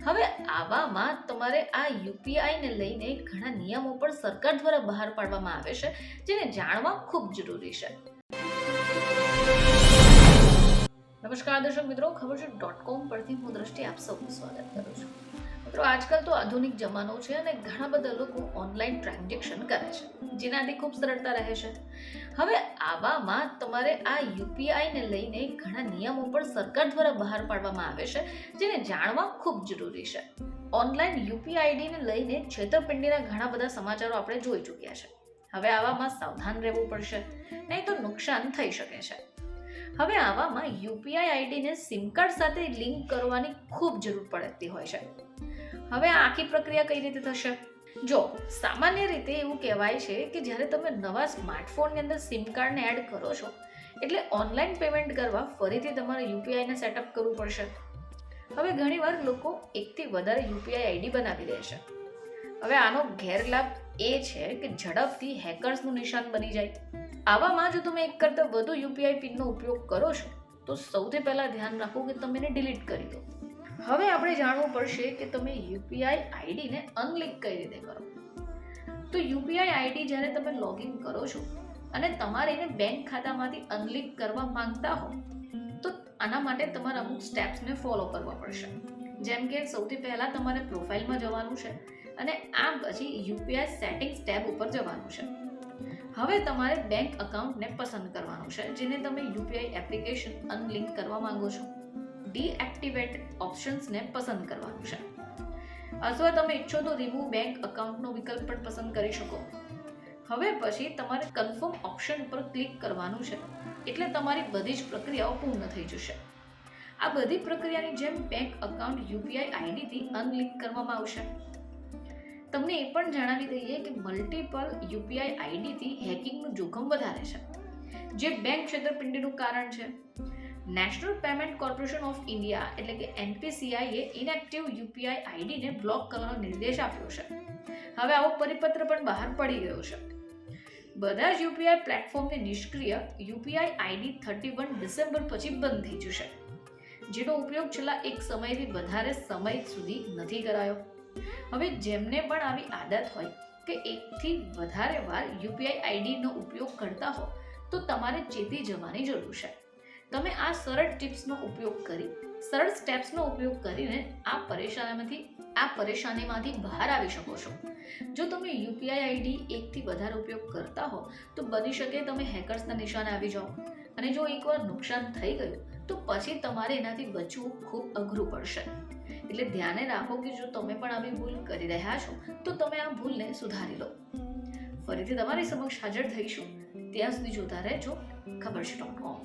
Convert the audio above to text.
હવે આવામાં તમારે આ યુપીઆઈને લઈને ઘણા નિયમો પણ સરકાર દ્વારા બહાર પાડવામાં આવે છે, જેને જાણવા ખૂબ જરૂરી છે. નમસ્કાર દર્શક મિત્રો, ખબર છે .com પરથી હું દ્રષ્ટિ આપ સૌનું સ્વાગત કરું છું. મિત્રો, આજકાલ તો આધુનિક જમાનો છે અને ઘણા બધા લોકો ઓનલાઈન ટ્રાન્ઝેક્શન કરે છે, જેનાથી ખૂબ સરળતા રહે છે. હવે આવામાં તમારે આ યુપીઆઈને લઈને ઘણા નિયમો પણ સરકાર દ્વારા બહાર પાડવામાં આવે છે, જેને જાણવા ખૂબ જરૂરી છે. ઓનલાઈન યુપીઆઈ આઈડીને લઈને છેતરપિંડીના ઘણા બધા સમાચારો આપણે જોઈ ચૂક્યા છે. હવે આવામાં સાવધાન રહેવું પડશે, નહીં તો નુકસાન થઈ શકે છે. હવે આવામાં યુપીઆઈ આઈડીને સિમ કાર્ડ સાથે લિંક કરવાની ખૂબ જરૂર પડતી હોય છે. હવે આ આખી પ્રક્રિયા કઈ રીતે થશે? જો સામાન્ય રીતે એવું કહેવાય છે કે જ્યારે તમે નવા સ્માર્ટફોનની અંદર સિમ કાર્ડને એડ કરો છો, એટલે ઓનલાઈન પેમેન્ટ કરવા ફરીથી તમારે યુપીઆઈને સેટઅપ કરવું પડશે. હવે ઘણીવાર લોકો એકથી વધારે યુપીઆઈ આઈડી બનાવી દે છે. હવે આનો ગેરલાભ એ છે કે ઝડપથી હેકર્સનું નિશાન બની જાય. આવામાં જો તમે એક કરતાં વધુ યુપીઆઈ પિનનો ઉપયોગ કરો છો, તો સૌથી પહેલાં ધ્યાન રાખો કે તમે એને ડિલીટ કરી દો. હવે આપણે જાણવું પડશે કે તમે યુપીઆઈ આઈડીને અનલિંક કઈ રીતે કરો. તો યુપીઆઈ આઈડી જ્યારે તમે લોગિન કરો છો અને તમારે એને બેંક ખાતામાંથી અનલિંક કરવા માંગતા હો, તો આના માટે તમારે અમુક સ્ટેપ્સને ફોલો કરવા પડશે. જેમ કે સૌથી પહેલાં તમારે પ્રોફાઇલમાં જવાનું છે અને આ પછી યુપીઆઈ સેટિંગ્સ ટેબ ઉપર જવાનું છે. હવે તમારે બેંક અકાઉન્ટને પસંદ કરવાનું છે, જેને તમે યુપીઆઈ એપ્લિકેશન અનલિંક કરવા માંગો છો. ડીએક્ટિવેટ ઓપ્શન્સને પસંદ કરવાનું છે, અથવા તમે ઈચ્છો તો રિમૂવ બેંક અકાઉન્ટનો વિકલ્પ પણ પસંદ કરી શકો. હવે પછી તમારે કન્ફર્મ ઓપ્શન પર ક્લિક કરવાનું છે, એટલે તમારી બધી જ પ્રક્રિયાઓ પૂર્ણ થઈ જશે. આ બધી પ્રક્રિયાની જેમ બેંક અકાઉન્ટ યુપીઆઈ આઈડીથી અનલિંક કરવામાં આવશે. તમને એ પણ જણાવી દઈએ કે મલ્ટિપલ યુપીઆઈ આઈડીથી હેકિંગનું જોખમ વધારે છે, જે બેંક છેતરપિંડીનું કારણ છે. National payment corporation of India એટલે કે એનપીસીઆઈએ ઇનએક્ટિવ યુપીઆઈ આઈડીને બ્લોક કરવાનો નિર્દેશ આપ્યો છે. હવે આવો પરિપત્ર પણ બહાર પડી ગયો છે. બધા જ યુપીઆઈ પ્લેટફોર્મની નિષ્ક્રિય યુપીઆઈ આઈડી 31 ડિસેમ્બર પછી બંધ થઈ જશે, જેનો ઉપયોગ છેલ્લા એક સમયથી વધારે સમય સુધી નથી કરાયો. હવે જેમને પણ આવી આદત હોય કે એકથી વધારે વાર યુપીઆઈ આઈડીનો ઉપયોગ કરતા હો, તો તમારે ચેતી જવાની જરૂર છે. તમે આ સરળ ટિપ્સનો ઉપયોગ કરી, સરળ સ્ટેપ્સનો ઉપયોગ કરીને આ પરેશાનીમાંથી બહાર આવી શકો છો. જો તમે યુપીઆઈ આઈડી એકથી વધારે ઉપયોગ કરતા હો, તો બની શકે તમે હેકર્સના નિશાને આવી જાઓ, અને જો એકવાર નુકસાન થઈ ગયું તો પછી તમારે એનાથી બચવું ખૂબ અઘરું પડશે. એટલે ધ્યાને રાખો કે જો તમે પણ આવી ભૂલ કરી રહ્યા છો, તો તમે આ ભૂલને સુધારી લો. ફરીથી તમારી સમક્ષ હાજર થઈશું. ત્યાં સુધી જોતા રહેજો ખબર છે .com.